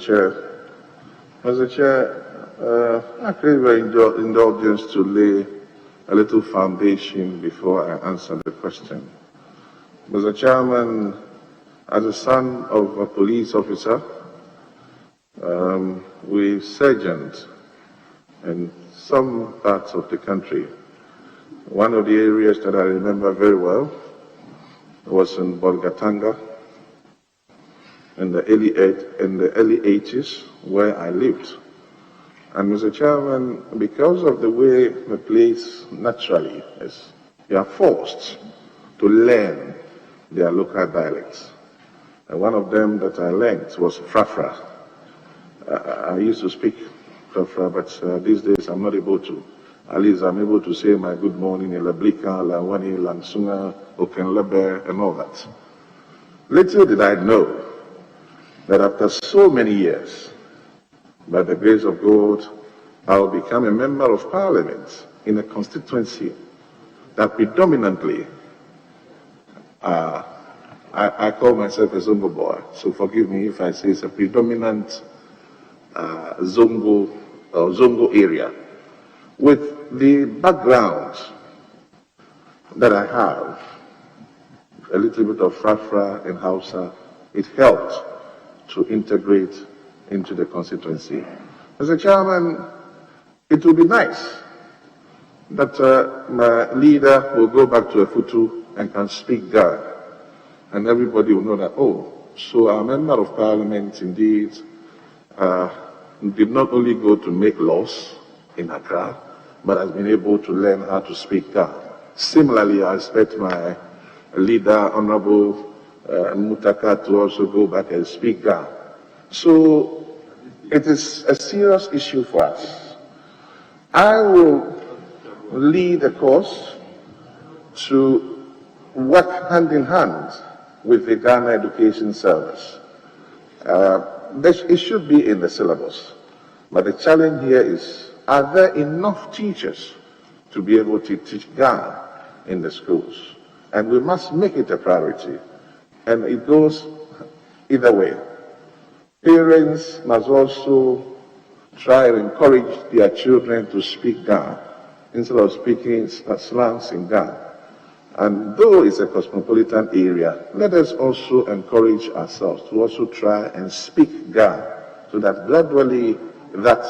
Chair. Mr. Chair, I crave your indulgence to lay a little foundation before I answer the question. Mr. Chairman, as a son of a police officer, we sergeant in some parts of the country. One of the areas that I remember very well was in Bolgatanga in the early 80s, where I lived. And Mr. Chairman, because of the way the place naturally is, they are forced to learn their local dialects. And one of them that I learned was Frafra. I used to speak Frafra, but these days I'm not able to. At least I'm able to say my good morning in Lablika, Lawani, Langsunga, Okenlebe, and all that. Little did I know that after so many years, by the grace of God, I will become a member of parliament in a constituency that predominantly, I call myself a Zongo boy, so forgive me if I say it's a predominant Zongo area. With the background that I have, a little bit of Frafra and Hausa, it helped to integrate into the constituency. Mr. Chairman, it would be nice that my leader will go back to Efutu and can speak Ga, and everybody will know that, oh, so our member of parliament indeed did not only go to make laws in Accra, but has been able to learn how to speak Ga. Similarly, I expect my leader, Honorable Mutaka, to also go back and speak Ga. So it is a serious issue for us. I will lead a course to work hand in hand with the Ghana Education Service. It should be in the syllabus, but the challenge here is, are there enough teachers to be able to teach Ghana in the schools? And we must make it a priority. And it goes either way. Parents must also try and encourage their children to speak Ghana instead of speaking slangs in Ghana. And though it's a cosmopolitan area, let us also encourage ourselves to also try and speak Ghana, so that gradually that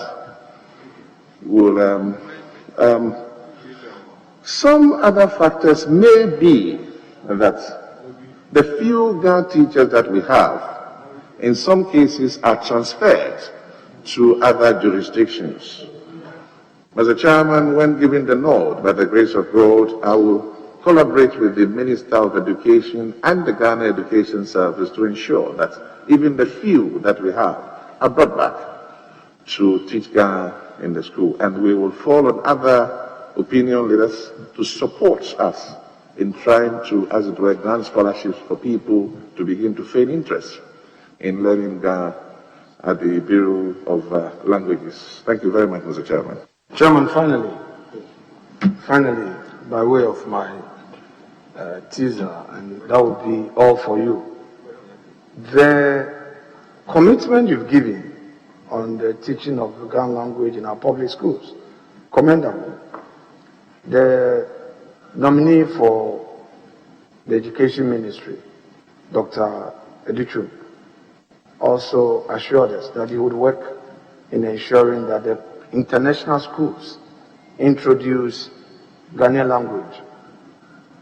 will, some other factors may be that the few Ghana teachers that we have, in some cases, are transferred to other jurisdictions. Mr. Chairman, when given the nod, by the grace of God, I will collaborate with the Minister of Education and the Ghana Education Service to ensure that even the few that we have are brought back to teach Ghana in the school. And we will fall on other opinion leaders to support us in trying to, as it were, grant scholarships for people to begin to feign interest in learning Ghana at the Bureau of Languages. Thank you very much, Mr. Chairman. Chairman, finally, by way of my teaser, and that would be all for you. The commitment you've given on the teaching of the Ghana language in our public schools, commendable. The nominee for the Education Ministry, Dr. Edichum, also assured us that he would work in ensuring that the international schools introduce Ghanaian language.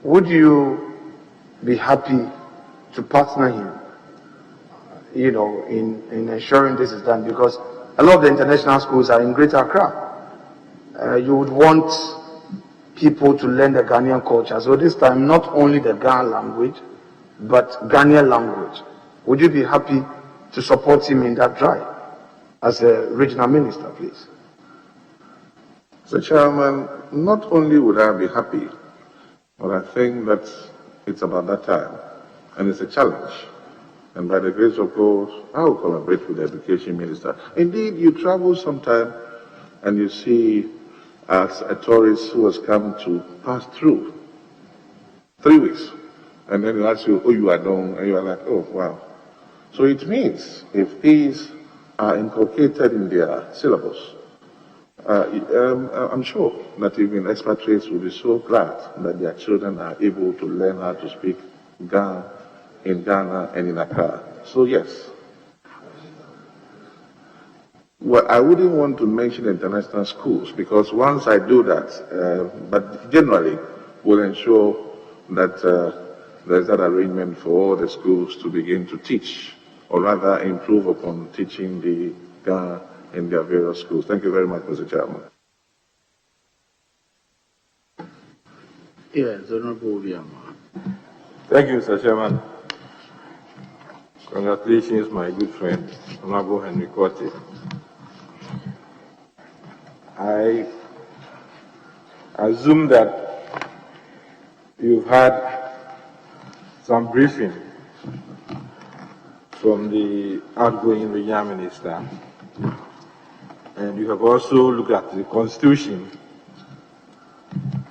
Would you be happy to partner him, in ensuring this is done? Because a lot of the international schools are in Greater Accra. You would want people to learn the Ghanaian culture. So this time, not only the Ghana language, but Ghanaian language. Would you be happy to support him in that drive as a regional minister, please? Mr. Chairman, not only would I be happy, but I think that it's about that time, and it's a challenge. And by the grace of God, I will collaborate with the Education Minister. Indeed, you travel sometime and you see as a tourist who has come to pass through 3 weeks, and then you ask you, oh, you are done, and you are like, oh, wow. So it means if these are inculcated in their syllabus, I'm sure that even expatriates will be so glad that their children are able to learn how to speak Ga in Ghana and in Accra. So yes. Well, I wouldn't want to mention international schools because once I do that, but generally we'll ensure that there's that arrangement for all the schools to begin to teach, or rather improve upon teaching the Ga in their various schools. Thank you very much, Mr. Chairman. Yes, Honorable William. Thank you, Mr. Chairman. Congratulations, my good friend, Honorable Henry Quartey. I assume that you've had some briefing from the outgoing regional minister, and you have also looked at the Constitution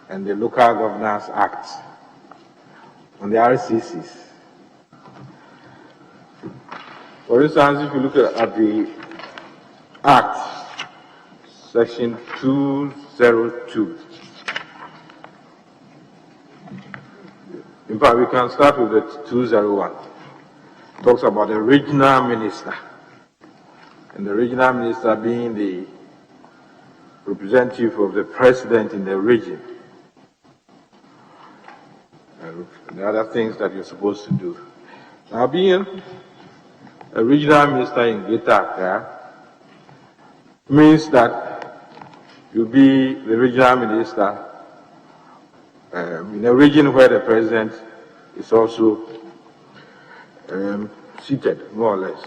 and the Local Governance Act on the RCCs. For instance, if you look at the Act, Section 202. In fact, we can start with the 201. It talks about the regional minister, and the regional minister being the representative of the president in the region, and the other things that you're supposed to do. Now, being a regional minister in Greater Accra means that you'll be the regional minister in a region where the president is also seated, more or less.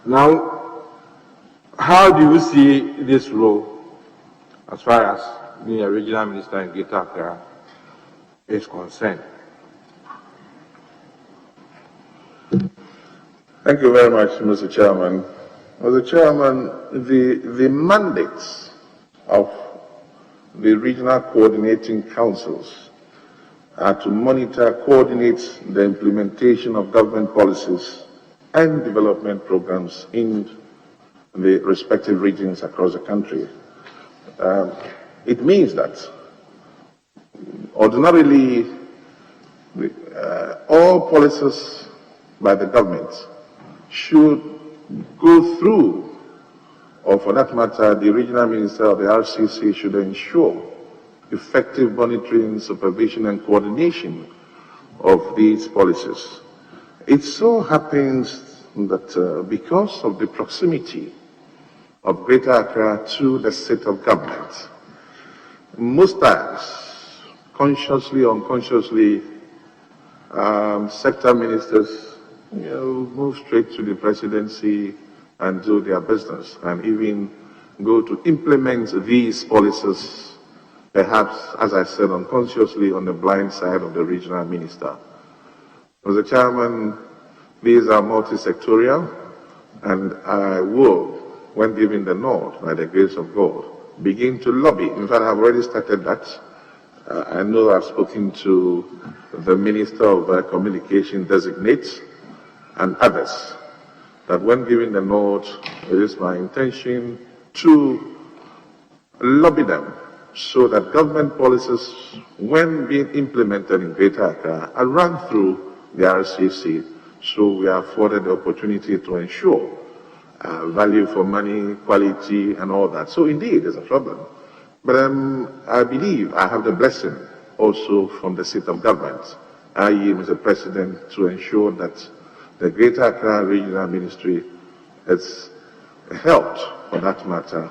Now, how do you see this role as far as being a regional minister in Greater Accra is concerned? Thank you very much, Mr. Chairman. Mr. Chairman, the mandates of the regional coordinating councils are to monitor, coordinate the implementation of government policies and development programs in the respective regions across the country. It means that ordinarily all policies by the government should go through, or for that matter, the regional minister of the RCC should ensure effective monitoring, supervision, and coordination of these policies. It so happens that because of the proximity of Greater Accra to the seat of government, most times, consciously or unconsciously, sector ministers move straight to the presidency and do their business, and even go to implement these policies, perhaps, as I said, unconsciously on the blind side of the regional minister. Mr. Chairman, these are multi-sectorial, and I will, when given the nod, by the grace of God, begin to lobby. In fact, I've already started that. I know I've spoken to the Minister of Communication designate and others, that when given the nod, it is my intention to lobby them so that government policies, when being implemented in Greater Accra, are run through the RCC, so we are afforded the opportunity to ensure value for money, quality, and all that. So indeed, there's a problem. But I believe I have the blessing also from the seat of government, i.e., Mr. President, to ensure that the Greater Accra Regional Ministry has helped, for that matter,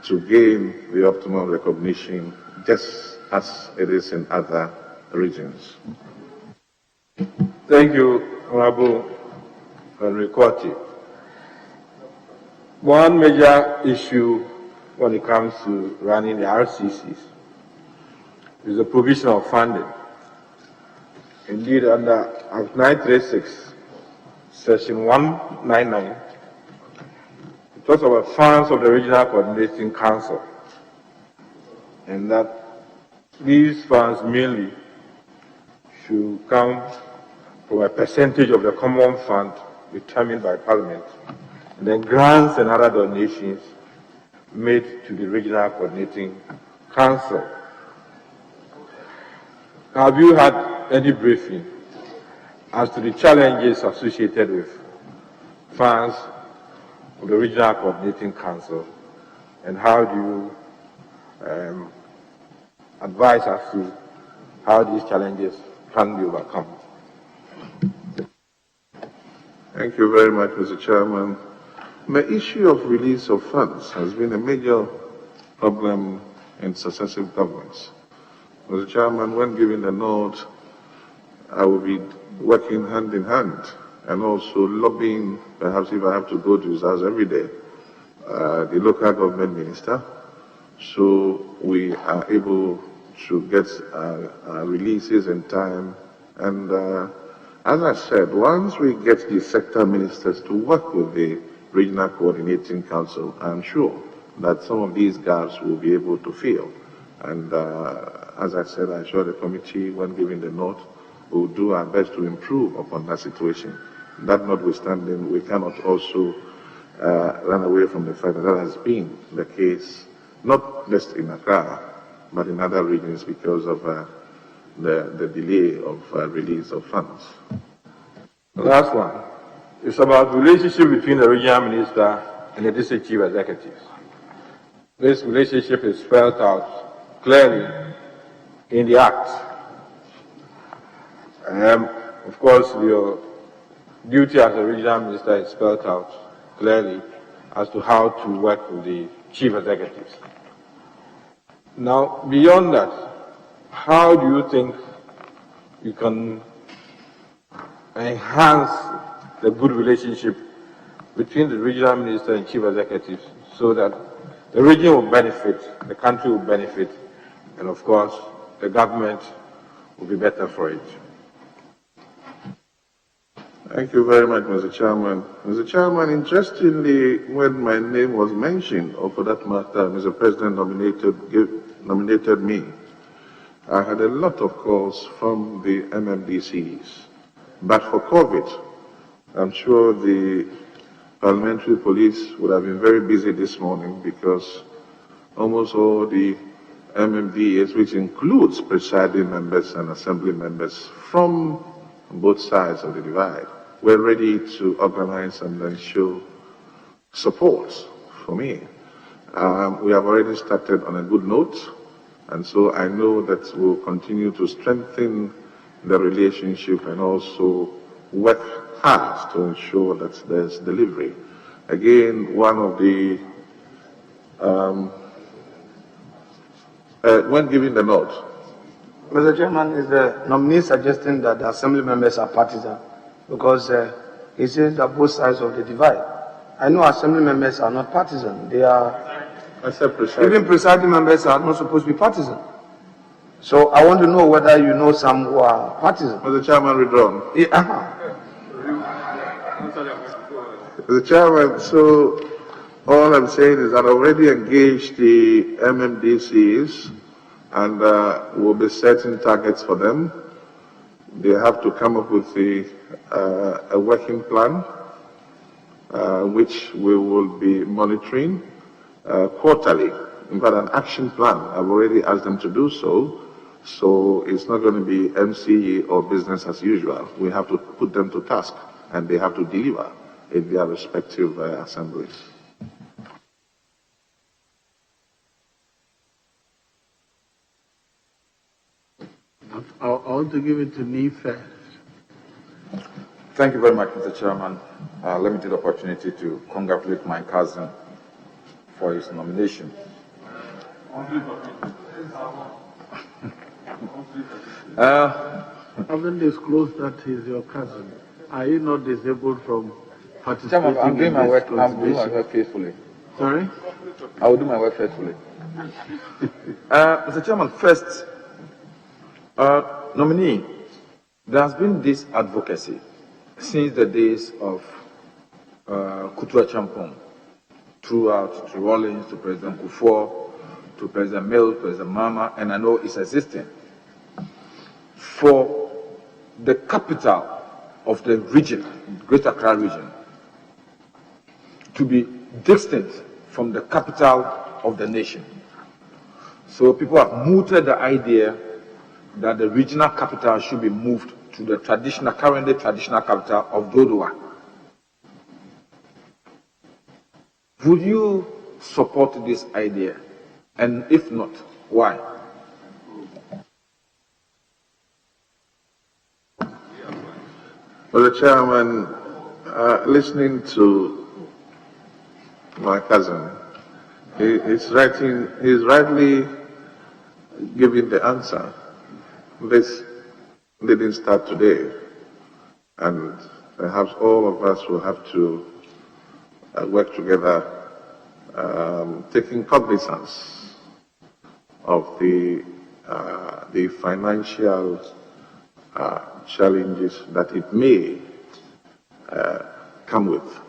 to gain the optimum recognition just as it is in other regions. Thank you, Honorable Henry Quartey. One major issue when it comes to running the RCCs is the provision of funding. Indeed, under Act 936, Section 199, it talks about funds of the Regional Coordinating Council, and that these funds mainly should come from a percentage of the common fund determined by Parliament. and then grants and other donations made to the Regional Coordinating Council. Have you had any briefing as to the challenges associated with funds of the Regional Coordinating Council, and how do you advise as to how these challenges can be overcome? Thank you very much, Mr. Chairman. The issue of release of funds has been a major problem in successive governments. Mr. Chairman, when given the nod, I will be working hand in hand and also lobbying, perhaps if I have to go to his house every day, the local government minister, so we are able to get releases in time. And as I said, once we get the sector ministers to work with the Regional Coordinating Council, I'm sure that some of these gaps will be able to fill. And as I said, I'm sure the committee, when given the nod, will do our best to improve upon that situation. That notwithstanding, we cannot also run away from the fact that that has been the case, not just in Accra, but in other regions because of the delay of release of funds. The last one is about the relationship between the regional minister and the district chief executives. This relationship is spelled out clearly in the Act. Of course, your duty as a regional minister is spelled out clearly as to how to work with the chief executives. Now, beyond that, how do you think you can enhance the good relationship between the regional minister and chief executives so that the region will benefit, the country will benefit, and of course, the government will be better for it? Thank you very much, Mr. Chairman. Mr. Chairman, interestingly, when my name was mentioned, or for that matter, Mr. President nominated me, I had a lot of calls from the MMDCs. But for COVID, I'm sure the parliamentary police would have been very busy this morning because almost all the MMDAs, which includes presiding members and assembly members from both sides of the divide, were ready to organize and then show support for me. We have already started on a good note, and so I know that we'll continue to strengthen the relationship and also work hard to ensure that there's delivery. Again, one of the, when giving the nod. Mr. Chairman, is the nominee suggesting that the assembly members are partisan? Because he says that both sides of the divide. I know assembly members are not partisan. They are, even presiding members are not supposed to be partisan. So I want to know whether you know some who are partisan. Mr. Chairman, withdrawn. Yeah. Mr. Chairman, so all I'm saying is that I already engaged the MMDCs and we'll be setting targets for them. They have to come up with a working plan, which we will be monitoring quarterly. In fact, an action plan. I've already asked them to do so. So it's not going to be MCE or business as usual. We have to put them to task, and they have to deliver in their respective assemblies. I want to give it to me first. Thank you very much, Mr. Chairman. Let me take the opportunity to congratulate my cousin for his nomination. Haven't disclosed that he's your cousin. Are you not disabled from participating Chairman, I'm doing in my this work. I'm doing my consultation? work faithfully. Sorry? I will do my work faithfully. Mr. Chairman, first, nominee, there has been this advocacy since the days of Kutua Champong, throughout to Rawlings, to President Kufuor, to President Mills, President Mama, and I know it's existing, for the capital of the region, Greater Accra region, to be distant from the capital of the nation. So people have mooted the idea that the regional capital should be moved to the currently traditional capital of Dodoma. Would you support this idea? And if not, why? Well, the chairman, listening to my cousin, he's rightly giving the answer. This didn't start today, and perhaps all of us will have to work together, taking cognizance of the financial challenges that it may come with.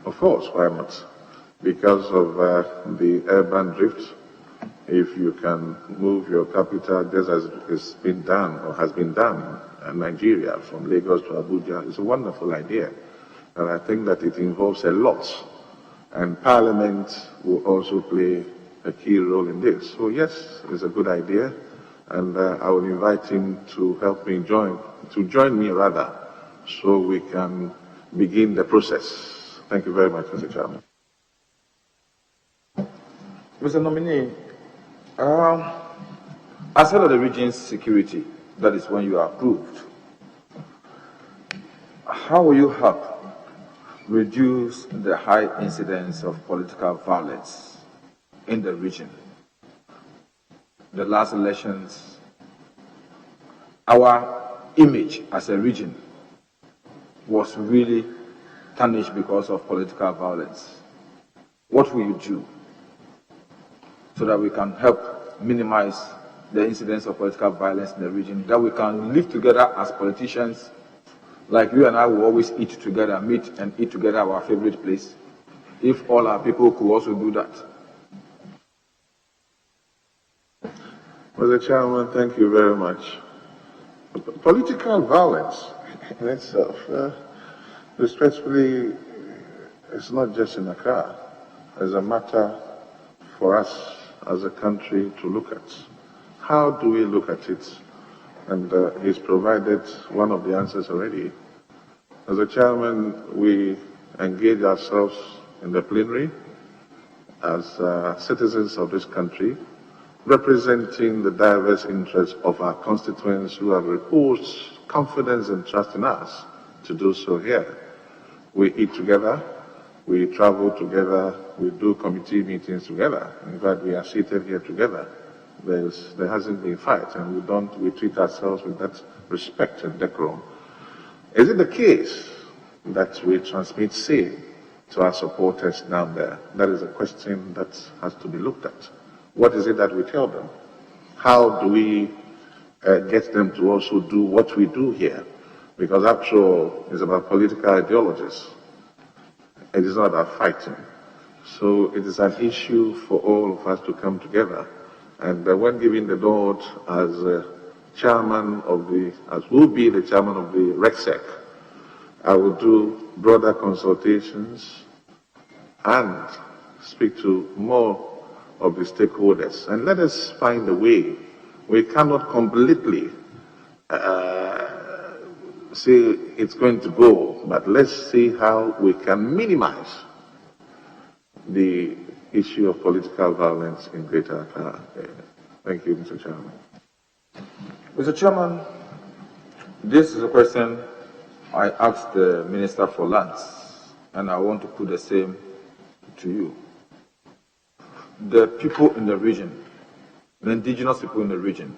Of course, why not? Because of the urban drift, if you can move your capital just as it's been done or has been done in Nigeria from Lagos to Abuja, it's a wonderful idea. And I think that it involves a lot. And Parliament will also play a key role in this. So yes, it's a good idea. And I will invite him to help me join me rather, so we can begin the process. Thank you very much, Mr. Chairman. Mr. Nominee, as head of the region's security, that is when you are approved, how will you help reduce the high incidence of political violence in the region? The last elections, our image as a region was really tarnished because of political violence. What will you do so that we can help minimize the incidence of political violence in the region, that we can live together as politicians, like you and I will always eat together, meet and eat together our favorite place, if all our people could also do that? Mr. Chairman, thank you very much. Political violence in itself, respectfully, it's not just in Accra. It's a matter for us as a country to look at. How do we look at it? And he's provided one of the answers already. As a chairman, we engage ourselves in the plenary as citizens of this country, representing the diverse interests of our constituents who have reposed confidence and trust in us to do so here. We eat together, we travel together, we do committee meetings together. In fact, we are seated here together. There hasn't been fight, and we treat ourselves with that respect and decorum. Is it the case that we transmit same to our supporters down there? That is a question that has to be looked at. What is it that we tell them? How do we get them to also do what we do here? Because after all, it's about political ideologies. It is not about fighting. So it is an issue for all of us to come together. And when giving the nod as will be the chairman of the RECSEC, I will do broader consultations and speak to more of the stakeholders. And let us find a way. We cannot completely say it's going to go, but let's see how we can minimize the issue of political violence in Greater Accra. Thank you, Mr. Chairman. Mr. Chairman, this is a question I asked the Minister for Lands, and I want to put the same to you. The people in the region, the indigenous people in the region,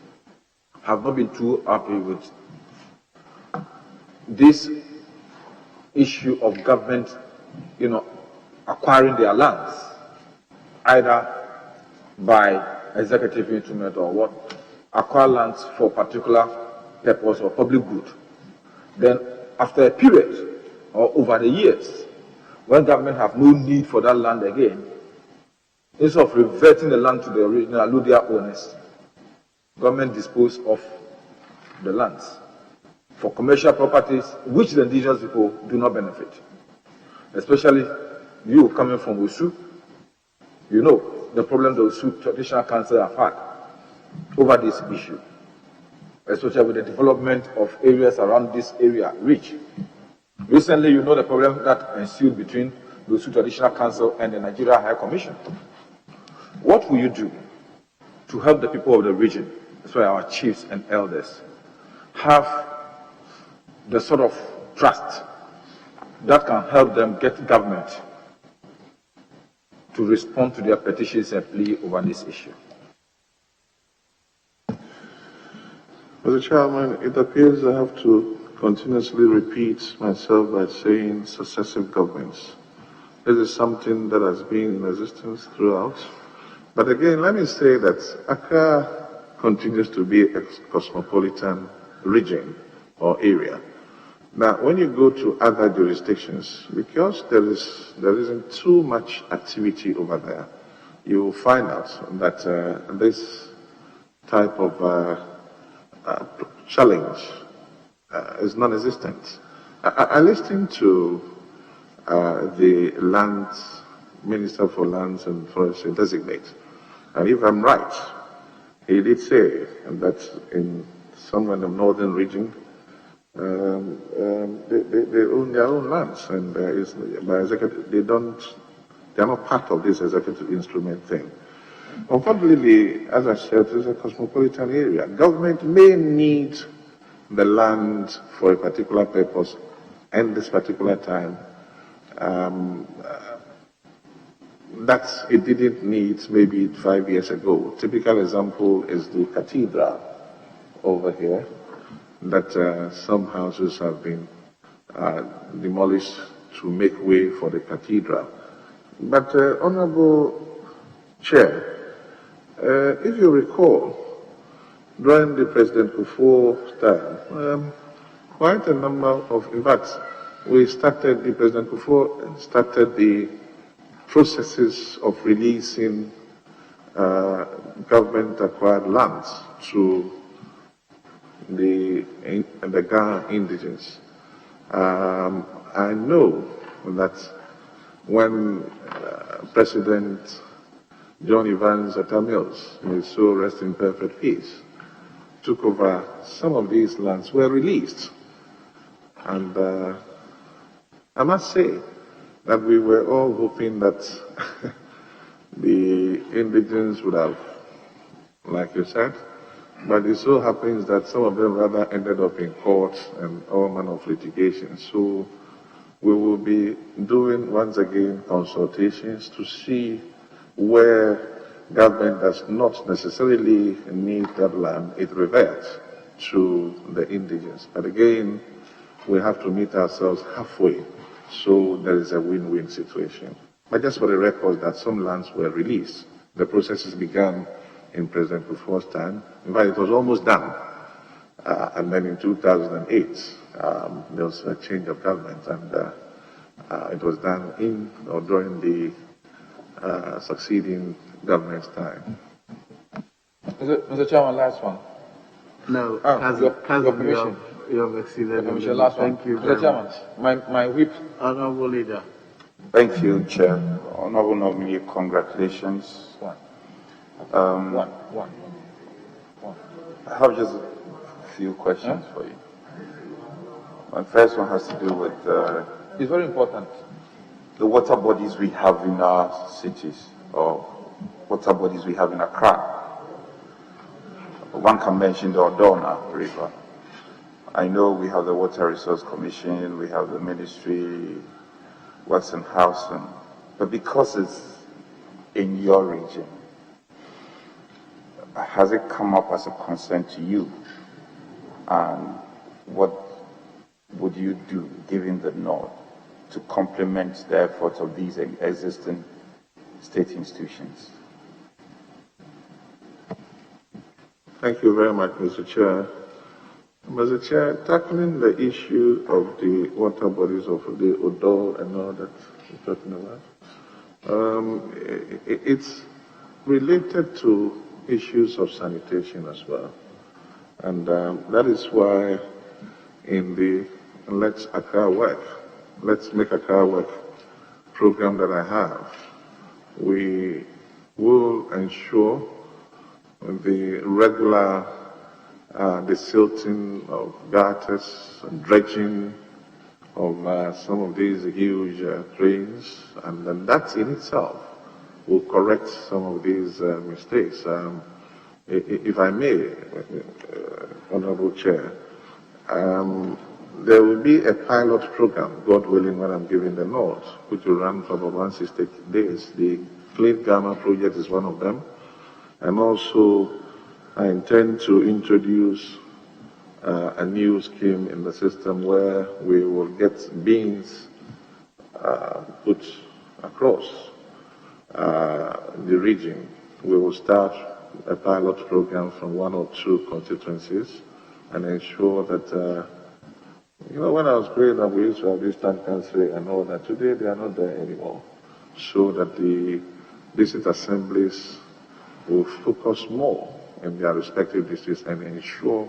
have not been too happy with this issue of government, acquiring their lands, either by executive instrument or what, acquire lands for particular purpose or public good. Then after a period or over the years, when government have no need for that land again, instead of reverting the land to the original alluvial owners, government dispose of the lands for commercial properties which the indigenous people do not benefit, especially you coming from Osu, you know the problem the Osu Traditional Council have had over this issue, especially with the development of areas around this area, Reach. Recently, you know the problem that ensued between the Osu Traditional Council and the Nigeria High Commission. What will you do to help the people of the region, especially our chiefs and elders, have the sort of trust that can help them get government to respond to their petitions and plea over this issue? Mr. Chairman, it appears I have to continuously repeat myself by saying successive governments. This is something that has been in existence throughout. But again, let me say that Accra continues to be a cosmopolitan region or area. Now, when you go to other jurisdictions, because there isn't too much activity over there, you will find out that this type of challenge is non-existent. I listened to the Minister for Lands and Forestry designate, and if I'm right, he did say that in somewhere in the northern region, they own their own lands, and they're not part of this executive instrument thing. Unfortunately, as I said, it's a cosmopolitan area. Government may need the land for a particular purpose and this particular time that it didn't need maybe 5 years ago. Typical example is the cathedral over here, that some houses have been demolished to make way for the cathedral. But Honorable Chair, if you recall, during the President Kufuor's time, quite a number of, in fact, the President Kufuor started the processes of releasing government-acquired lands to the Ghana indigents. I know that when President John Evans Atta Mills, may his soul rest in perfect peace, took over, some of these lands were released. And I must say that we were all hoping that the indigents would have, like you said, but it so happens that some of them rather ended up in court and all manner of litigation. So we will be doing, once again, consultations to see where government does not necessarily need that land, it reverts to the indigents. But again, we have to meet ourselves halfway, so there is a win-win situation. But just for the record that some lands were released. The processes began in President Kufuor's time. In fact, it was almost done. And then in 2008, there was a change of government, and it was done in or during the succeeding government's time. Mr. Chairman, last one. No, your permission. You have exceeded the limit. Last one. Thank you. Mr. Chairman, my whip. Honorable Leader. Thank you, Chair. Honorable Nominee, congratulations. One. I have just a few questions for you. My first one has to do with It's very important. the water bodies we have in our cities, or water bodies we have in Accra. One can mention the Odona River. I know we have the Water Resource Commission, we have the Ministry, Works and Housing, but because it's in your region, has it come up as a concern to you? And what would you do, given the nod, to complement the efforts of these existing state institutions? Thank you very much, Mr. Chair. Mr. Chair, tackling the issue of the water bodies of the Odo and all that you're talking about, it's related to issues of sanitation as well. And that is why in the Let's Accra Work, Let's Make Accra Work program that I have, we will ensure the regular desilting of gutters and dredging of some of these huge drains, and then that in itself will correct some of these mistakes. If I may, Honorable Chair, there will be a pilot program, God willing, when I'm giving the nod, which will run for about 160 days. The Clean Ghana project is one of them. And also, I intend to introduce a new scheme in the system where we will get beans put across the region. We will start a pilot program from 1 or 2 constituencies and ensure that, when I was growing up, we used to have this town council and all that. Today, they are not there anymore. So that the district assemblies will focus more in their respective districts and ensure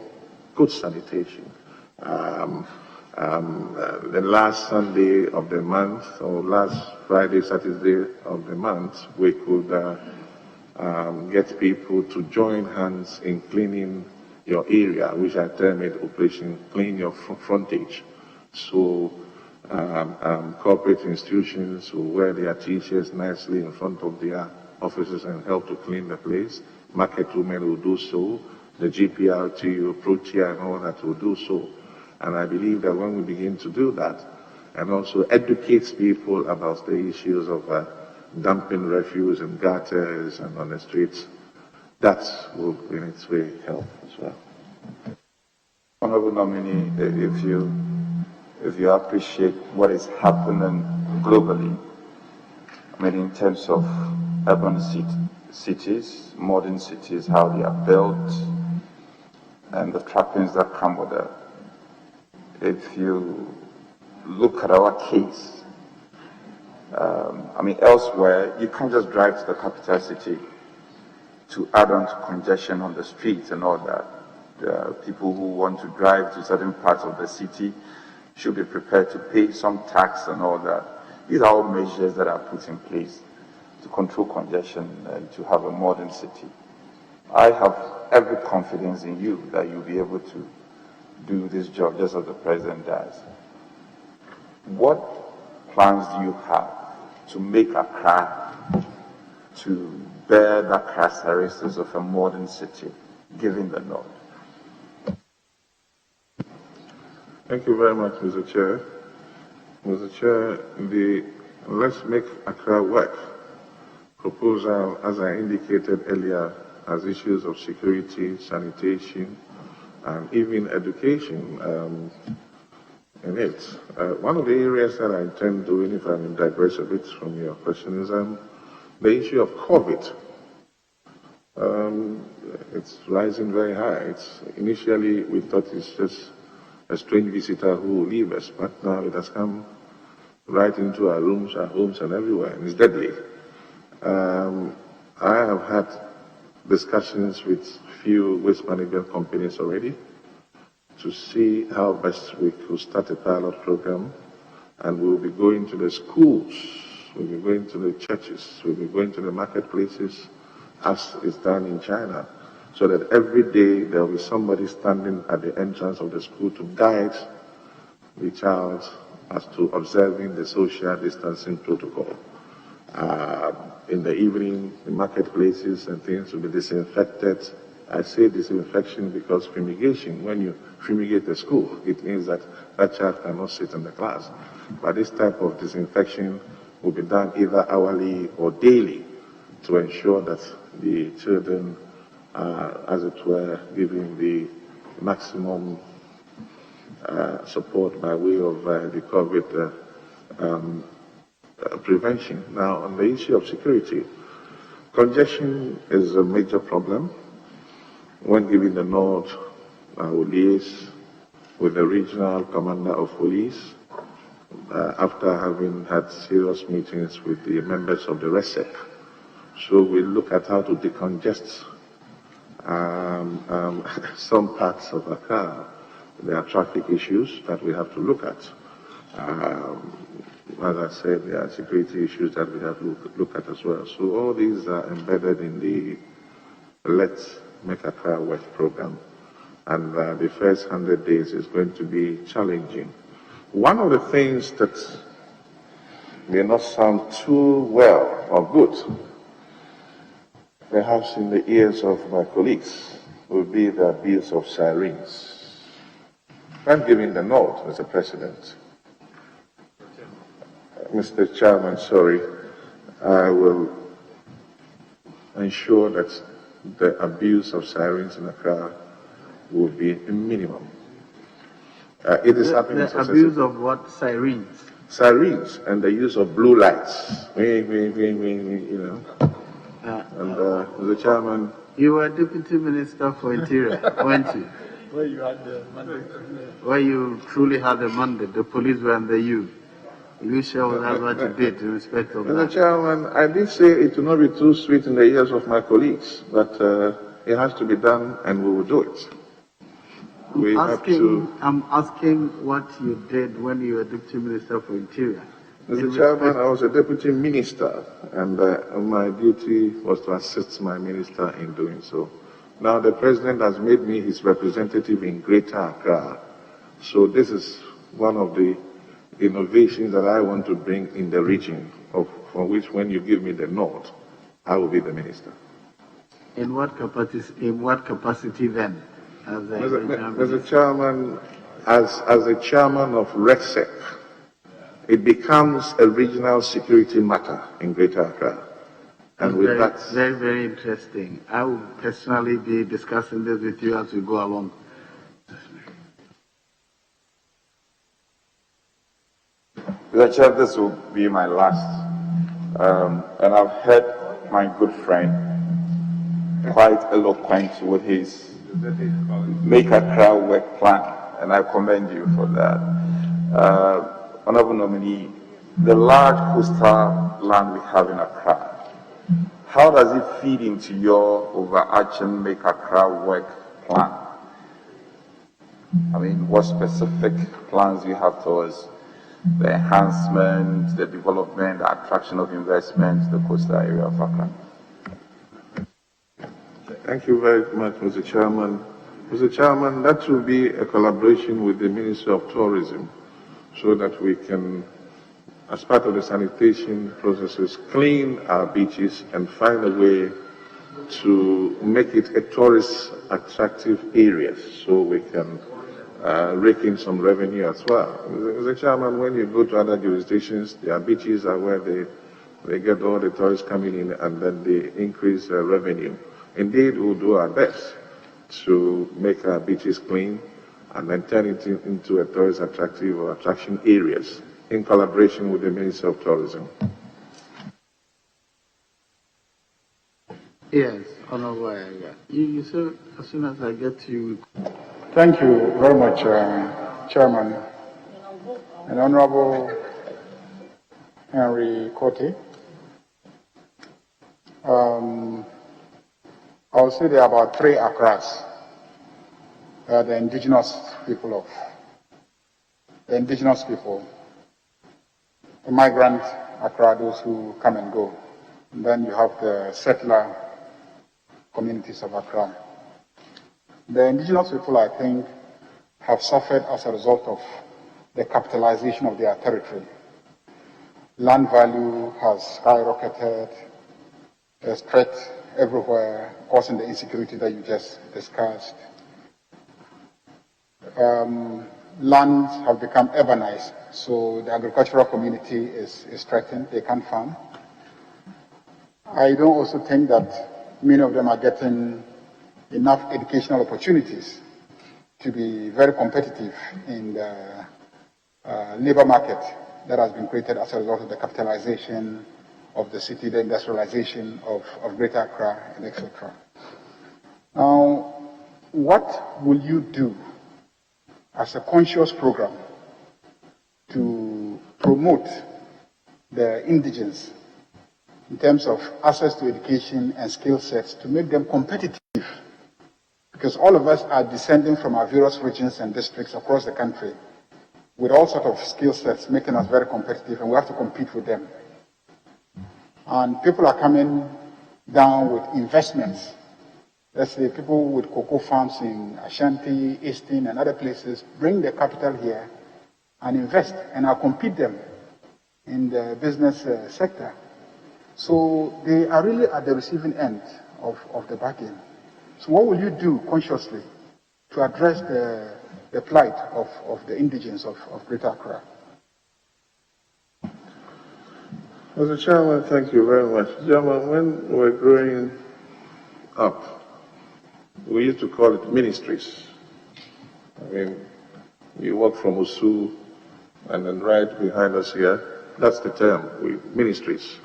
good sanitation. The last Sunday of the month, or last Friday, Saturday of the month, we could get people to join hands in cleaning your area, which I term it Operation Clean Your Frontage. So corporate institutions will wear their t-shirts nicely in front of their offices and help to clean the place. Market women will do so. The GPRT, Protea, and all that will do so. And I believe that when we begin to do that, and also educate people about the issues of dumping refuse in gutters and on the streets, that will in its way help as well. Honorable Nominee, if you appreciate what is happening globally, I mean, in terms of urban cities, modern cities, how they are built, and the trappings that come with it. If you look at our case, elsewhere, you can't just drive to the capital city to add on to congestion on the streets and all that. People who want to drive to certain parts of the city should be prepared to pay some tax and all that. These are all measures that are put in place to control congestion and to have a modern city. I have every confidence in you that you'll be able to do this job just as the President does. What plans do you have to make Accra to bear the characteristics of a modern city, given the nod? Thank you very much, Mr. Chair. Mr. Chair, the Let's Make Accra Work proposal, as I indicated earlier, has issues of security, sanitation, and even education in it. One of the areas that I intend doing, if I may digress a bit from your question, is the issue of COVID. It's rising very high. Initially, we thought it's just a strange visitor who will leave us, but now it has come right into our rooms, our homes, and everywhere, and it's deadly. I have had discussions with few waste management companies already to see how best we could start a pilot program, and we'll be going to the schools, we'll be going to the churches, we'll be going to the marketplaces, as is done in China, so that every day there will be somebody standing at the entrance of the school to guide the child as to observing the social distancing protocol. In the evening, the marketplaces and things will be disinfected. I say disinfection because fumigation, when you fumigate a school, it means that that child cannot sit in the class. But this type of disinfection will be done either hourly or daily to ensure that the children are, as it were, given the maximum support by way of the COVID prevention. Now, on the issue of security, congestion is a major problem. When giving the nod, I will liaise with the regional commander of police after having had serious meetings with the members of the RESEP. So we look at how to decongest some parts of Accra. There are traffic issues that we have to look at. As I said, there are security issues that we have to look at as well. So all these are embedded in the Let's Make Accra Work program. And the first 100 days is going to be challenging. One of the things that may not sound too well or good, perhaps in the ears of my colleagues, will be the abuse of sirens. I'm giving the nod, Mr. President. Mr. Chairman, sorry, I will ensure that the abuse of sirens in Accra will be a minimum. It is happening. The abuse of what? Sirens? Sirens and the use of blue lights. You know. And the chairman. You were Deputy Minister for Interior, weren't you? Where you had the mandate. Where you truly had a mandate. The police were under you. You sure that's what you did in respect of Mr. that? Chairman, I did say it will not be too sweet in the ears of my colleagues, but it has to be done and we will do it. I'm asking what you did when you were Deputy Minister for Interior. Mr. Chairman, I was a deputy minister, and my duty was to assist my minister in doing so. Now the president has made me his representative in Greater Accra, so this is one of the innovations that I want to bring in the region, for which when you give me the nod, I will be the minister. In what capacity then? As a Mr. Chairman, as the chairman of RECSEC, it becomes a regional security matter in Greater Accra. And with that, very, very interesting. I will personally be discussing this with you as we go along. Mr. Chair, this will be my last. And I've heard my good friend quite eloquent with his Make Accra Work plan, and I commend you for that. Honorable Nominee, the large coastal land we have in Accra, how does it feed into your overarching Make Accra Work plan? I mean, what specific plans do you have towards the enhancement, the development, the attraction of investments, the coastal area of Accra? thank you very much, Mr. Chairman. Mr. Chairman, that will be a collaboration with the Ministry of Tourism so that we can, as part of the sanitation processes, clean our beaches and find a way to make it a tourist attractive area so we can rake in some revenue as well. Mr. Chairman, when you go to other jurisdictions, their beaches are where they get all the tourists coming in and then they increase revenue. Indeed, we'll do our best to make our beaches clean and then turn it into a tourist attractive or attraction areas in collaboration with the Ministry of Tourism. Yes, Honorable. You said as soon as I get to you. Thank you very much, Chairman and Honorable Henry Quartey. I would say there are about 3 Accras. The indigenous people, the migrant Accra, those who come and go. And then you have the settler communities of Accra. The indigenous people, I think, have suffered as a result of the capitalization of their territory. Land value has skyrocketed. There's threat everywhere, causing the insecurity that you just discussed. Lands have become urbanized, so the agricultural community is threatened. They can't farm. I don't also think that many of them are getting enough educational opportunities to be very competitive in the labor market that has been created as a result of the capitalization of the city, the industrialization of Greater Accra, and etc. Now, what will you do as a conscious program to promote the indigents in terms of access to education and skill sets to make them competitive? Because all of us are descending from our various regions and districts across the country. with all sorts of skill sets, making us very competitive, and we have to compete with them. And people are coming down with investments. Let's say people with cocoa farms in Ashanti, Easton, and other places bring their capital here and invest, and I'll compete them in the business sector. So they are really at the receiving end of the bargain. So what will you do consciously to address the plight of the indigents of Greater Accra? Mr. Chairman, thank you very much. Chairman, when we were growing up, we used to call it ministries. I mean, you walk from Usu, and then right behind us here, that's the term, ministries.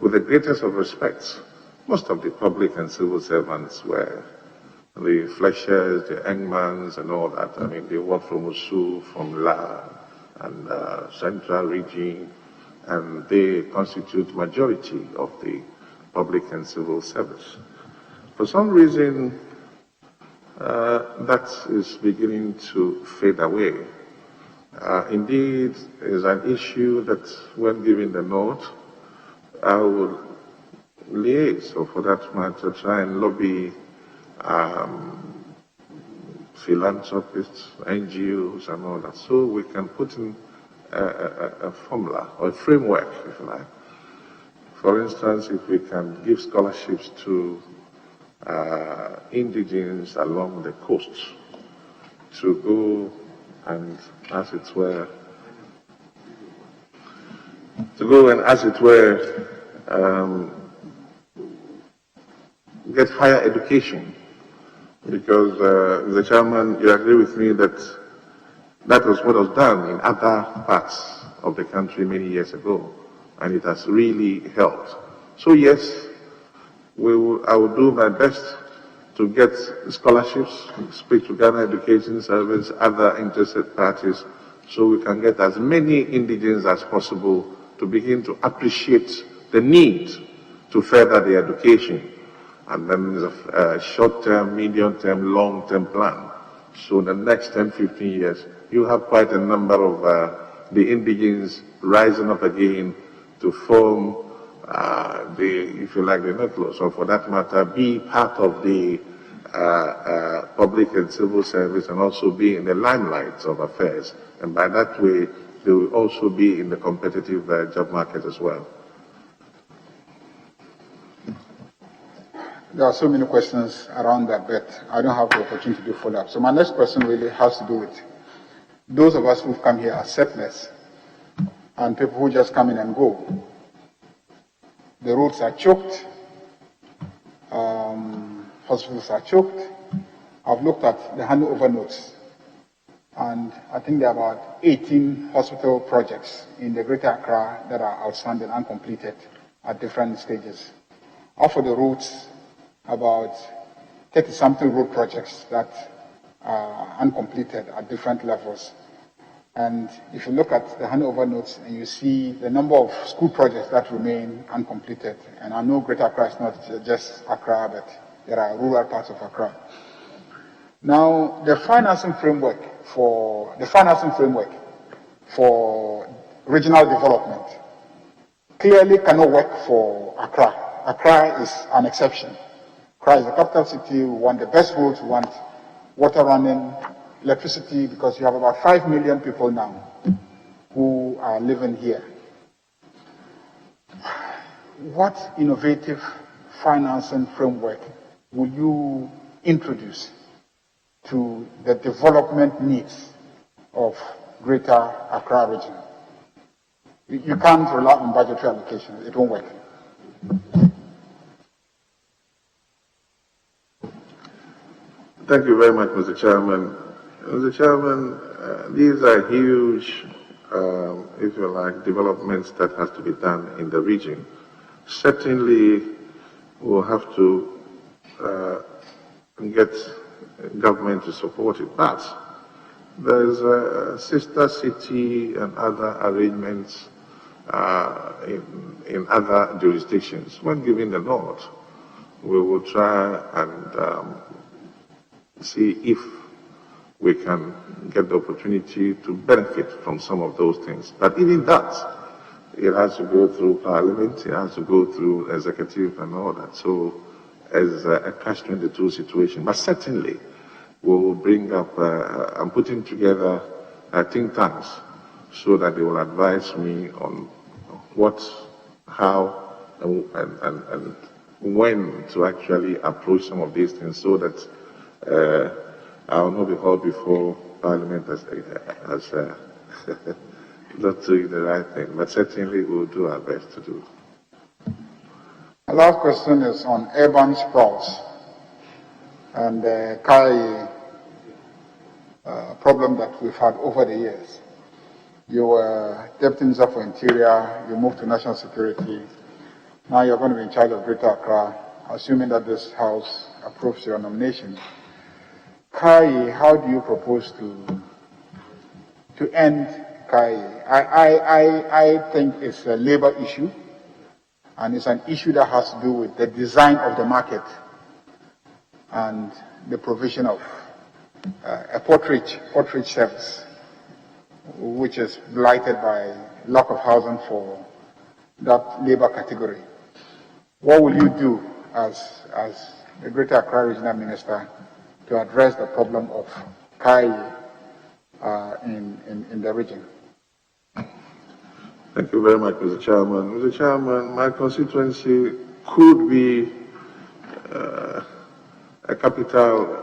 With the greatest of respects, most of the public and civil servants were the Fleshers, the Engmans, and all that. I mean, they work from Usu, from La, and Central Region, and they constitute majority of the public and civil service. For some reason, that is beginning to fade away. Indeed, is an issue that when given the note, I will liaise, or for that matter, try and lobby philanthropists, NGOs, and all that, so we can put in a formula or a framework, if you like. For instance, if we can give scholarships to indigents along the coast to go and, as it were, get higher education. Because, the chairman, you agree with me that that was what was done in other parts of the country many years ago, and it has really helped. So yes, I will do my best to get scholarships, speak to Ghana Education Service, other interested parties, so we can get as many indigents as possible to begin to appreciate the need to further their education. And then there's a short-term, medium-term, long-term plan. So in the next 10, 15 years, you have quite a number of the indigents rising up again to form if you like, the nucleus, or for that matter, be part of the public and civil service, and also be in the limelight of affairs. And by that way, they will also be in the competitive job market as well. There are so many questions around that, but I don't have the opportunity to follow up. So my next question really has to do with those of us who've come here as settlers and people who just come in and go. The roads are choked, hospitals are choked. I've looked at the handover notes, and I think there are about 18 hospital projects in the Greater Accra that are outstanding and completed at different stages. Out of the roads, about 30-something road projects that are uncompleted at different levels. And if you look at the handover notes and you see the number of school projects that remain uncompleted, and I know Greater Accra is not just Accra, but there are rural parts of Accra. Now, the financing framework for regional development clearly cannot work for Accra. Accra is an exception. Accra is the capital city. We want the best roads, we want water running, electricity, because you have about 5 million people now who are living here. What innovative financing framework will you introduce to the development needs of Greater Accra region? You can't rely on budgetary allocation. It won't work. Thank you very much, Mr. Chairman. Mr. Chairman, these are huge, if you like, developments that have to be done in the region. Certainly, we'll have to get government to support it, but there's a sister city and other arrangements in other jurisdictions. When given the nod, we will try and see if we can get the opportunity to benefit from some of those things. But even that, it has to go through Parliament, it has to go through executive and all that. So, as a catch-22 situation. But certainly, we will bring up, I'm putting together think tanks so that they will advise me on what, how, and when to actually approach some of these things so that I will not be called before Parliament as not doing the right thing. But certainly, we will do our best to do. The last question is on urban sprawls and the Kai problem that we've had over the years. You were Deputy Minister for Interior, you moved to National Security, now you're going to be in charge of Greater Accra, assuming that this House approves your nomination. Kai, how do you propose to end Kai? I think it's a labor issue, and it's an issue that has to do with the design of the market and the provision of a portrait service, which is blighted by lack of housing for that labor category. What will you do as the Greater Accra Regional Minister to address the problem of Kai in the region? Thank you very much, Mr. Chairman. Mr. Chairman, my constituency could be a capital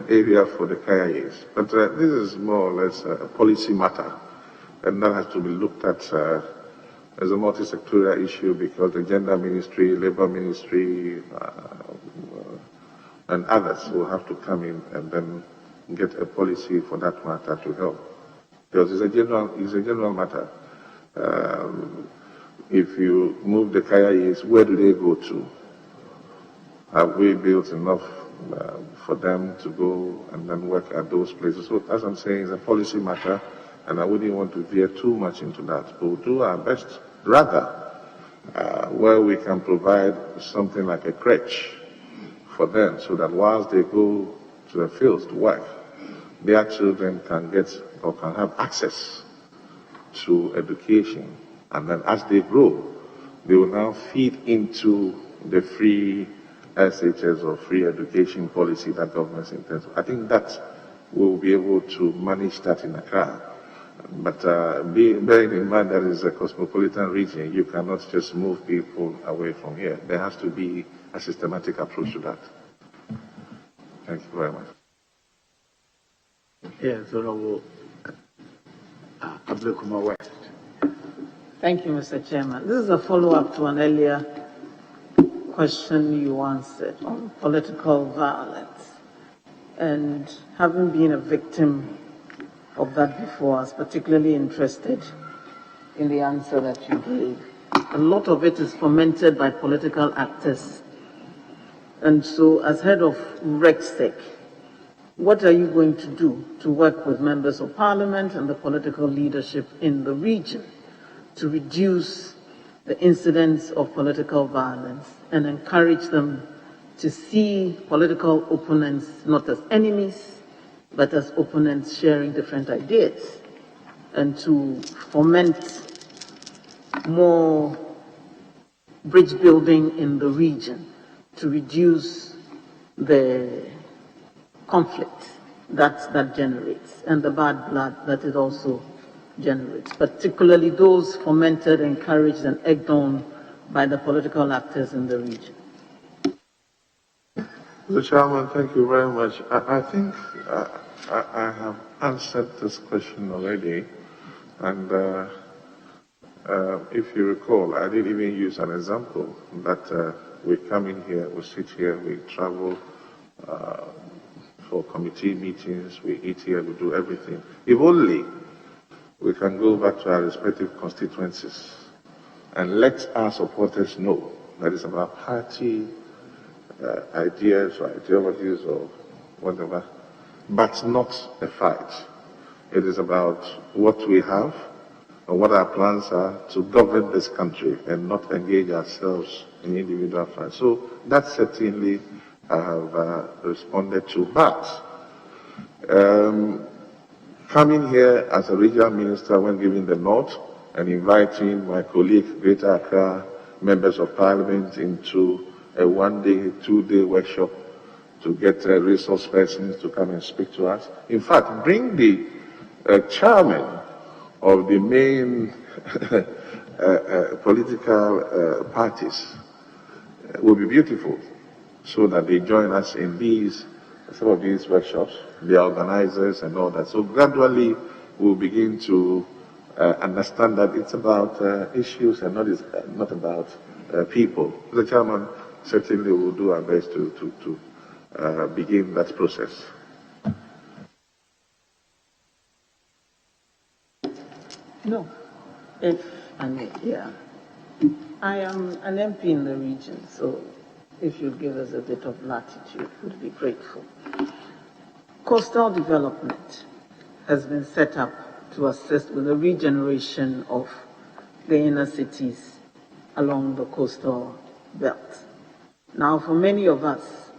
area for the KIAs, but this is more or less a policy matter, and that has to be looked at as a multi-sectorial issue because the Gender Ministry, Labour Ministry, and others will have to come in and then get a policy for that matter to help, because it's a general matter. If you move the KIAs, where do they go to? Have we built enough for them to go and then work at those places? So as I'm saying, it's a policy matter, and I wouldn't want to veer too much into that. But we'll do our best, rather, where we can provide something like a crèche for them, so that whilst they go to the fields to work, their children can get or can have access to education, and then as they grow, they will now feed into the free SHS or free education policy that government intends. I think that we'll be able to manage that in Accra. But bearing in mind that it's a cosmopolitan region, you cannot just move people away from here. There has to be a systematic approach to that. Thank you very much. Yes, Honorable Ablekuma West. Thank you, Mr. Chairman. This is a follow-up to an earlier question you answered on political violence. And having been a victim of that before, I was particularly interested in the answer that you gave. A lot of it is fomented by political actors. And so, as head of RECSEC, what are you going to do to work with members of parliament and the political leadership in the region to reduce the incidence of political violence and encourage them to see political opponents not as enemies, but as opponents sharing different ideas, and to foment more bridge building in the region to reduce the conflict that generates and the bad blood that it also generates, particularly those fomented, encouraged, and egged on by the political actors in the region? Mr. Chairman, thank you very much. I think I have answered this question already, and if you recall, I did even use an example that we come in here, we sit here, we travel for committee meetings, we eat here, we do everything. If only we can go back to our respective constituencies and let our supporters know that it's about party ideas or ideologies or whatever, but not a fight. It is about what we have and what our plans are to govern this country and not engage ourselves in individual fights. So that certainly I have responded to. But Coming here as a regional minister when giving the nod and inviting my colleague, Greater Accra members of parliament into a one-day, two-day workshop to get resource persons to come and speak to us. In fact, bring the chairman of the main political parties will be beautiful, so that they join us in some of these workshops, the organizers and all that. So gradually we'll begin to understand that it's about issues and not about people. The chairman certainly will do our best to begin that process. No, if I may, yeah. I am an MP in the region, so if you give us a bit of latitude, we'd be grateful. Coastal development has been set up to assist with the regeneration of the inner cities along the coastal belt. Now, for many of us,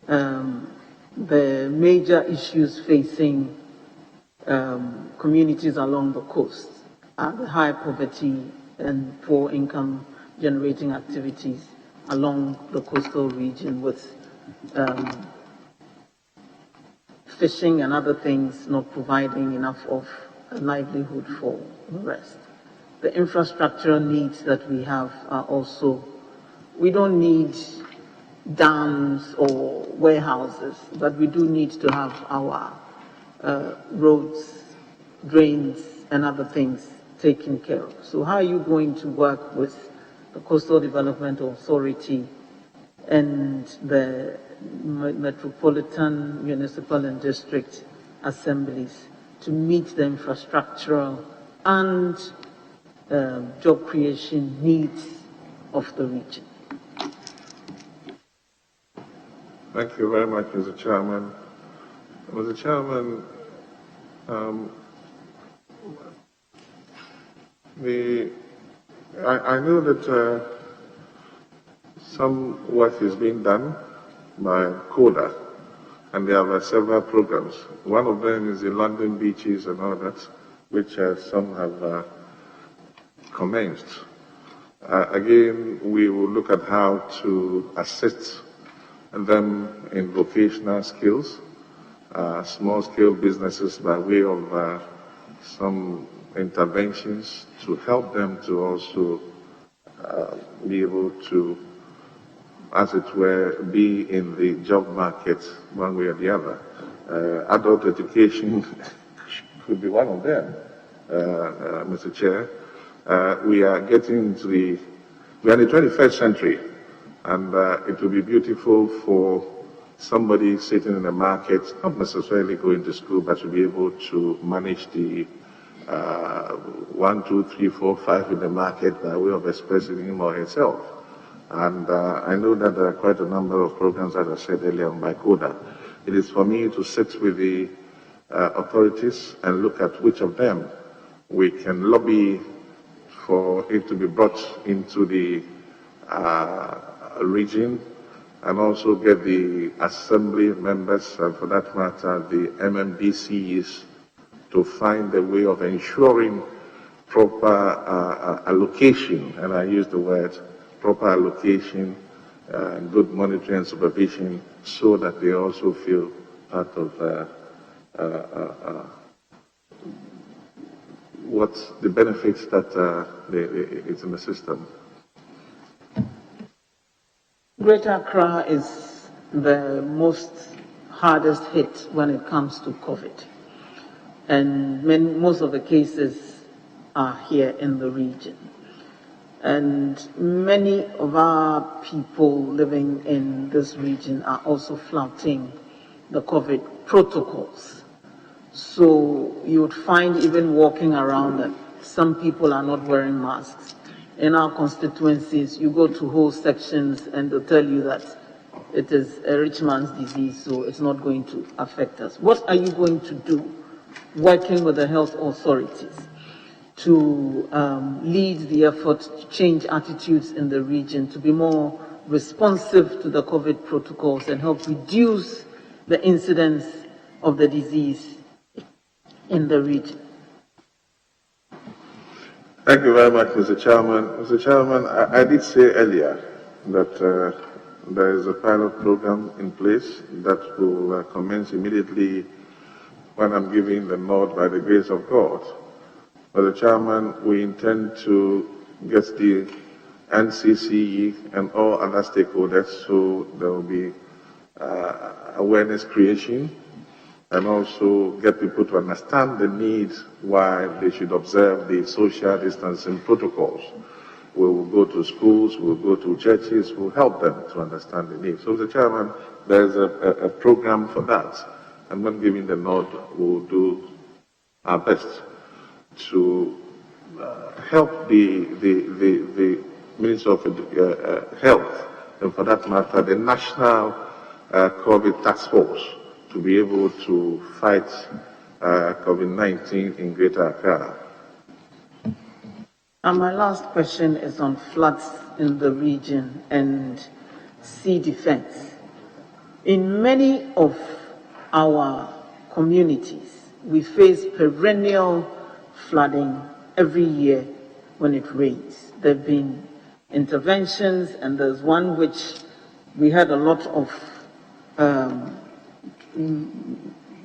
the major issues facing communities along the coast are the high poverty and poor income generating activities along the coastal region, with fishing and other things not providing enough of a livelihood for the rest. The infrastructural needs that we have are also, we don't need dams or warehouses, but we do need to have our roads, drains, and other things taken care of. So how are you going to work with the Coastal Development Authority and the metropolitan, municipal, and district assemblies to meet the infrastructural and job creation needs of the region? Thank you very much, Mr. Chairman. Mr. Chairman, I know that some work is being done by CODA, and they have several programs. One of them is the London beaches and all that, which some have commenced. Again, we will look at how to assist them in vocational skills, small-scale businesses by way of some interventions to help them to also be able to, as it were, be in the job market one way or the other. Adult education could be one of them, Mr. Chair. We are getting into we are in the 21st century, and it will be beautiful for somebody sitting in the market, not necessarily going to school, but to be able to manage the 1, 2, 3, 4, 5 in the market by way of expressing him or herself. And I know that there are quite a number of programs, as I said earlier, by CODA. It is for me to sit with the authorities and look at which of them we can lobby for it to be brought into the region, and also get the assembly members, and for that matter, the MMDCs, to find a way of ensuring proper allocation, and I use the word proper allocation, good monitoring and supervision, so that they also feel part of what's the benefits that it's in the system. Greater Accra is the most hardest hit when it comes to COVID. And most of the cases are here in the region. And many of our people living in this region are also flouting the COVID protocols. So you would find, even walking around, that some people are not wearing masks. In our constituencies, you go to whole sections and they'll tell you that it is a rich man's disease, so it's not going to affect us. What are you going to do, working with the health authorities, to lead the effort to change attitudes in the region, to be more responsive to the COVID protocols and help reduce the incidence of the disease in the region? Thank you very much, Mr. Chairman. Mr. Chairman, I did say earlier that there is a pilot program in place that will commence immediately when I'm giving the nod by the grace of God. Mr. Chairman, we intend to get the NCCE and all other stakeholders, so there will be awareness creation and also get people to understand the need why they should observe the social distancing protocols. We will go to schools, we will go to churches, we will help them to understand the need. So, Mr. Chairman, there is a program for that. And when giving the nod, we will do our best to help the Minister of Health, and for that matter, the National COVID Task Force, to be able to fight COVID-19 in Greater Accra. And my last question is on floods in the region and sea defense. In many of our communities, we face perennial flooding every year when it rains. There have been interventions, and there's one which we had a lot of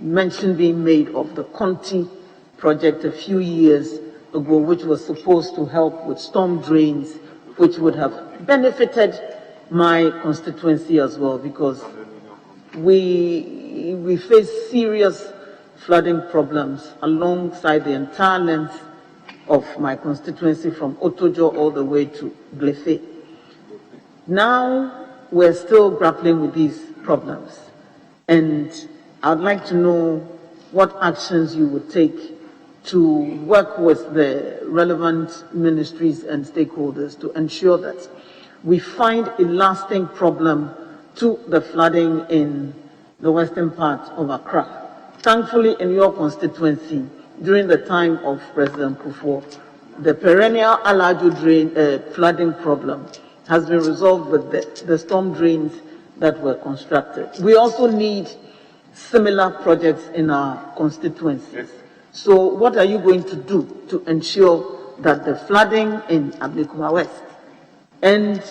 mention being made of, the Quartey project a few years ago, which was supposed to help with storm drains, which would have benefited my constituency as well, because we face serious flooding problems alongside the entire length of my constituency from Otojo all the way to Glefe. Now we're still grappling with these problems, and I'd like to know what actions you would take to work with the relevant ministries and stakeholders to ensure that we find a lasting problem to the flooding in the western part of Accra. Thankfully, in your constituency, during the time of President Kufuor, the perennial Alajo drain flooding problem has been resolved with the storm drains that were constructed. We also need similar projects in our constituency. Yes. So what are you going to do to ensure that the flooding in Ablekuma West and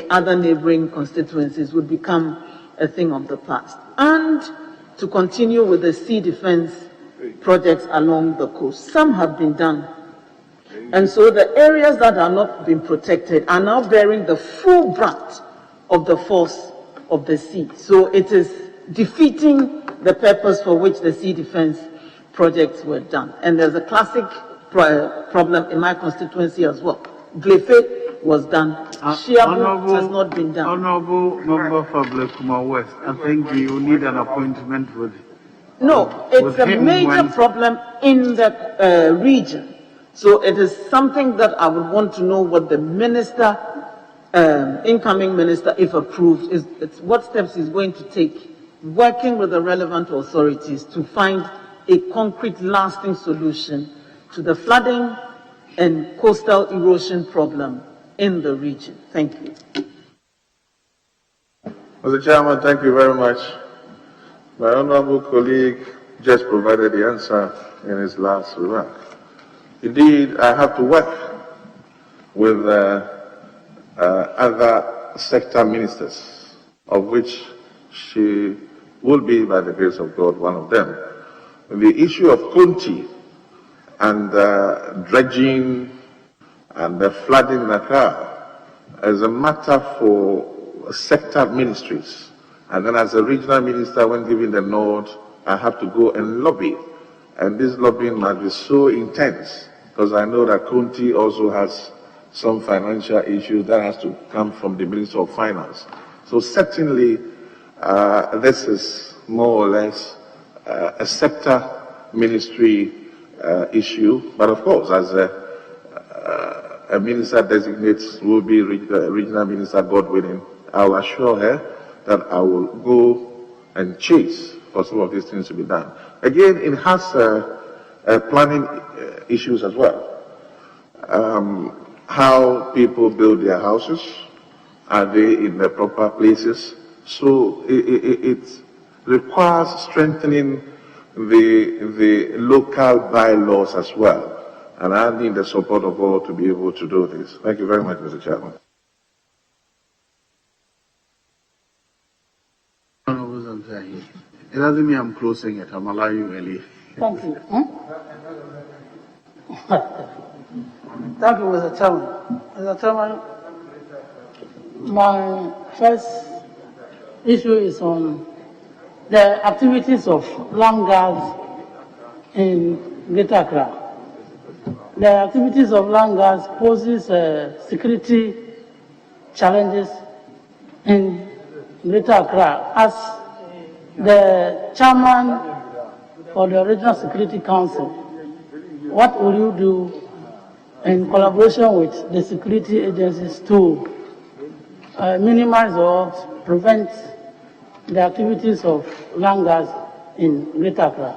other neighboring constituencies would become a thing of the past? And to continue with the sea defense projects along the coast. Some have been done. And so the areas that are not being protected are now bearing the full brunt of the force of the sea. So it is defeating the purpose for which the sea defense projects were done. And there's a classic problem in my constituency as well. Glefe was done. Shiabu has not been done. Honorable member for Ablekuma West, I think you need an appointment with. No, it's a major problem in the region. So it is something that I would want to know what the minister, incoming minister, if approved, it's what steps he's going to take, working with the relevant authorities to find a concrete, lasting solution to the flooding and coastal erosion problem in the region. Thank you. Mr. Chairman, thank you very much. My honorable colleague just provided the answer in his last remark. Indeed, I have to work with other sector ministers, of which she will be, by the grace of God, one of them. The issue of Quartey and dredging and the flooding in Accra is a matter for sector ministries. And then as a regional minister, when giving the nod, I have to go and lobby. And this lobbying must be so intense, because I know that Quartey also has some financial issues that has to come from the Minister of Finance. So certainly, this is more or less a sector ministry issue. But of course, as a minister designates will be regional minister, God willing, I will assure her that I will go and chase for some of these things to be done. Again, it has planning issues as well. How people build their houses, are they in the proper places? So requires strengthening the local bylaws as well. And I need the support of all to be able to do this. Thank you very much, Mr. Chairman. It doesn't mean I'm closing it. I'm allowing you early. Thank you. Thank you, Mr. Chairman. Mr. Chairman, my first issue is on the activities of land guards in Greater Accra. The activities of land guards poses security challenges in Greater Accra. As the chairman for the Regional Security Council, what will you do in collaboration with the security agencies to minimize or prevent the activities of land guards in Greater Accra?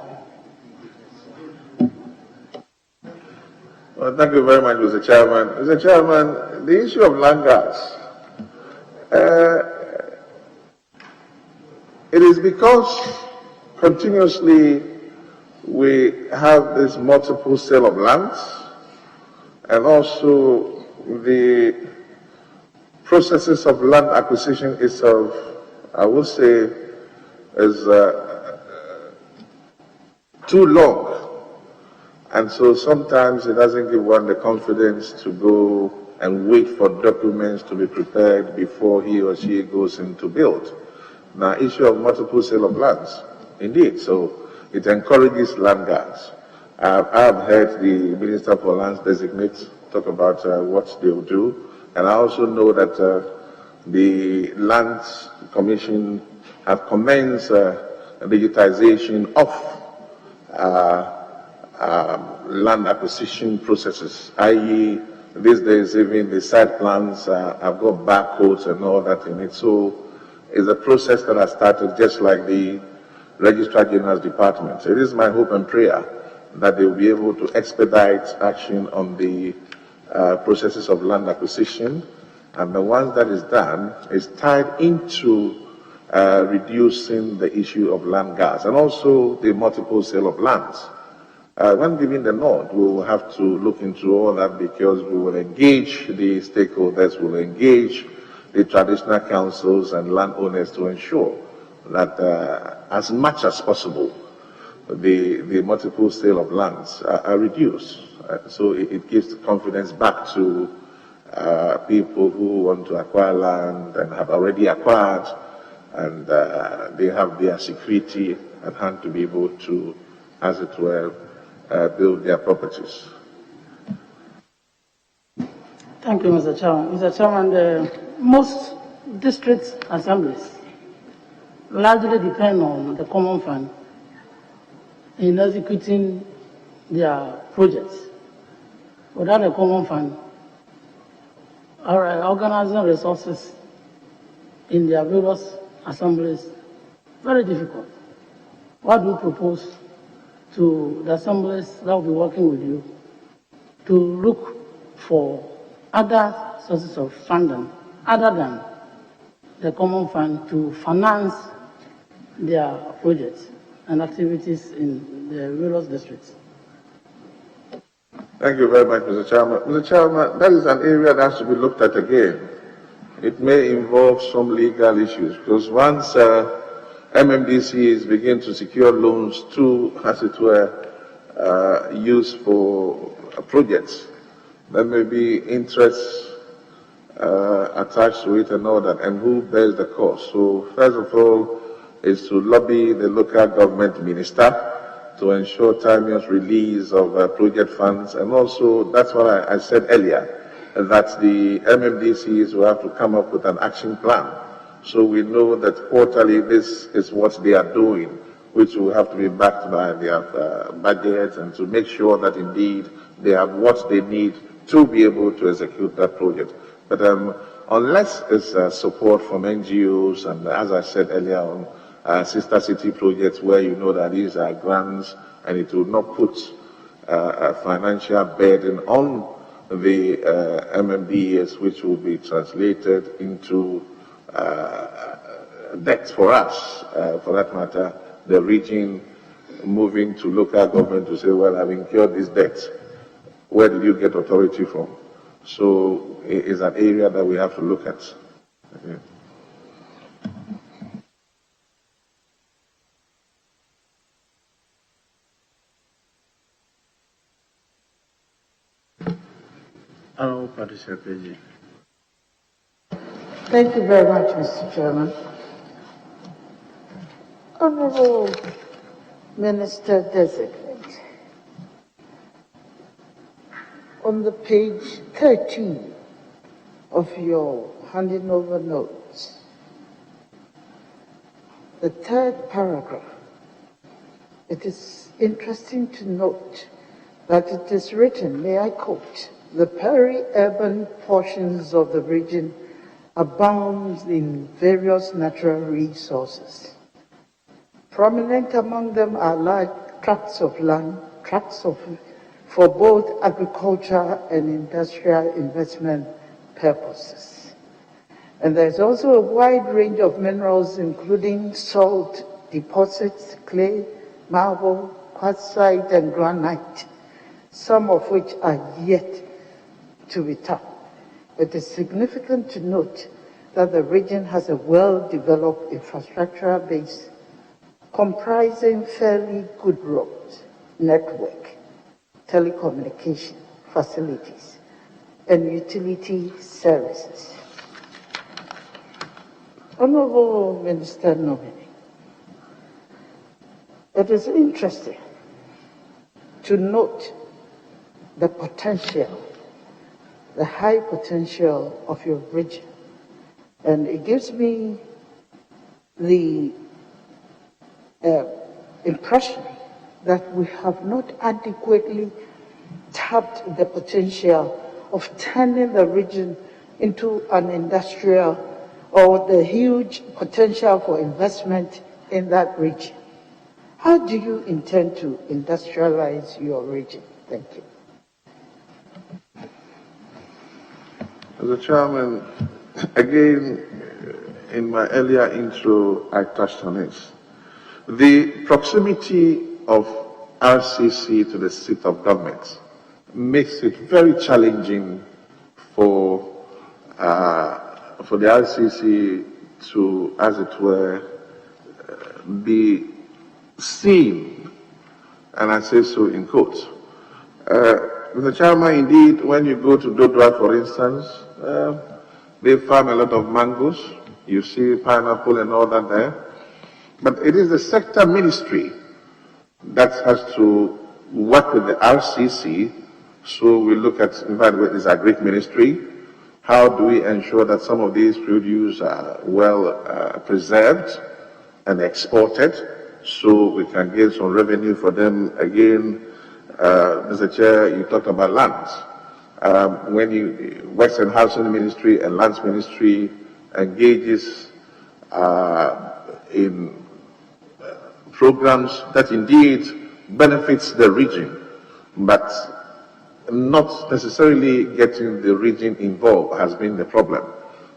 Well, thank you very much, Mr. Chairman. Mr. Chairman, the issue of land guards, it is because continuously we have this multiple sale of lands, and also the processes of land acquisition is of, I would say, is too long. And so sometimes it doesn't give one the confidence to go and wait for documents to be prepared before he or she goes in to build. Now, issue of multiple sale of lands, indeed. So it encourages land guards. I've heard the Minister for Lands designate talk about what they will do. And I also know that the Lands Commission have commenced digitization of land acquisition processes, i.e. these days even the site plans have got barcodes and all that in it. So it's a process that has started just like the Registrar General's Department. So it is my hope and prayer that they will be able to expedite action on the processes of land acquisition, and the ones that is done is tied into reducing the issue of land guards and also the multiple sale of lands. When giving the nod, we will have to look into all that because we will engage the stakeholders, we will engage the traditional councils and landowners to ensure that as much as possible the multiple sale of lands are reduced. So it gives confidence back to people who want to acquire land and have already acquired, and they have their security at hand to be able to, as it were, build their properties. Thank you, Mr. Chairman. Mr. Chairman, most district assemblies largely depend on the common fund in executing their projects. Without the common fund, our organizing resources in their various assemblies very difficult. What do you propose to the assemblies that will be working with you to look for other sources of funding other than the common fund to finance their projects and activities in the various districts? Thank you very much, Mr. Chairman. Mr. Chairman, that is an area that has to be looked at again. It may involve some legal issues because once MMDCs begin to secure loans to, as it were, use for projects, there may be interests attached to it and all that, and who bears the cost. So first of all is to lobby the local government minister to ensure timely release of project funds, and also that's what I said earlier, that the MMDCs will have to come up with an action plan. So we know that quarterly this is what they are doing, which will have to be backed by their budget, and to make sure that indeed they have what they need to be able to execute that project. But unless it's support from NGOs, and as I said earlier on, sister city projects where you know that these are grants and it will not put a financial burden on the MMDs, which will be translated into debt for us, for that matter, the region moving to local government to say, well, I've incurred this debt. Where did you get authority from? So it is an area that we have to look at. Okay. Thank you very much, Mr. Chairman. Honorable Minister Designate, on the page 13 of your handing over notes, the third paragraph, it is interesting to note that it is written, may I quote, the peri-urban portions of the region abound in various natural resources. Prominent among them are large tracts of land, for both agriculture and industrial investment purposes. And there's also a wide range of minerals, including salt deposits, clay, marble, quartzite, and granite, some of which are yet to be tapped. It is significant to note that the region has a well-developed infrastructural base comprising fairly good roads, network, telecommunication facilities, and utility services. Honorable Minister Nominee, it is interesting to note the potential, the high potential of your region. And it gives me the impression that we have not adequately tapped the potential of turning the region into an industrial, or the huge potential for investment in that region. How do you intend to industrialize your region? Thank you. Mr. Chairman, again, in my earlier intro, I touched on this. The proximity of RCC to the seat of government makes it very challenging for the RCC to, as it were, be seen, and I say so in quotes. Mr. Chairman, indeed, when you go to Dodra, for instance, they farm a lot of mangoes. You see pineapple and all that there. But it is the sector ministry that has to work with the RCC. So we look at, in fact, it is a great ministry. How do we ensure that some of these produce are well preserved and exported so we can get some revenue for them? Again, Mr. Chair, you talked about lands. When Western Housing Ministry and Lands Ministry engages in programs that indeed benefits the region, but not necessarily getting the region involved has been the problem.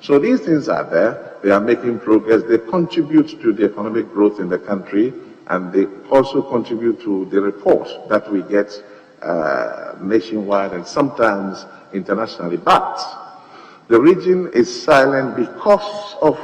So these things are there, they are making progress, they contribute to the economic growth in the country, and they also contribute to the report that we get nationwide and sometimes internationally. But the region is silent because of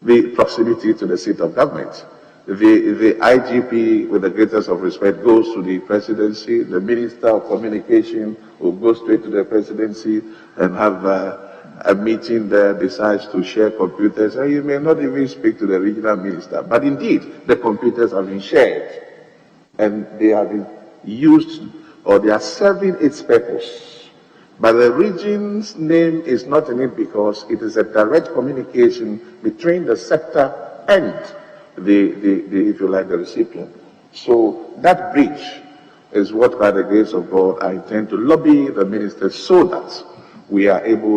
the proximity to the seat of government. The IGP, with the greatest of respect, goes to the presidency. The Minister of Communication will go straight to the presidency and have a meeting there, decides to share computers. And you may not even speak to the regional minister. But indeed, the computers have been shared. And they have been used, or they are serving its purpose. But the region's name is not in it because it is a direct communication between the sector and the if you like, the recipient. So that bridge is what, by the grace of God, I intend to lobby the ministers so that we are able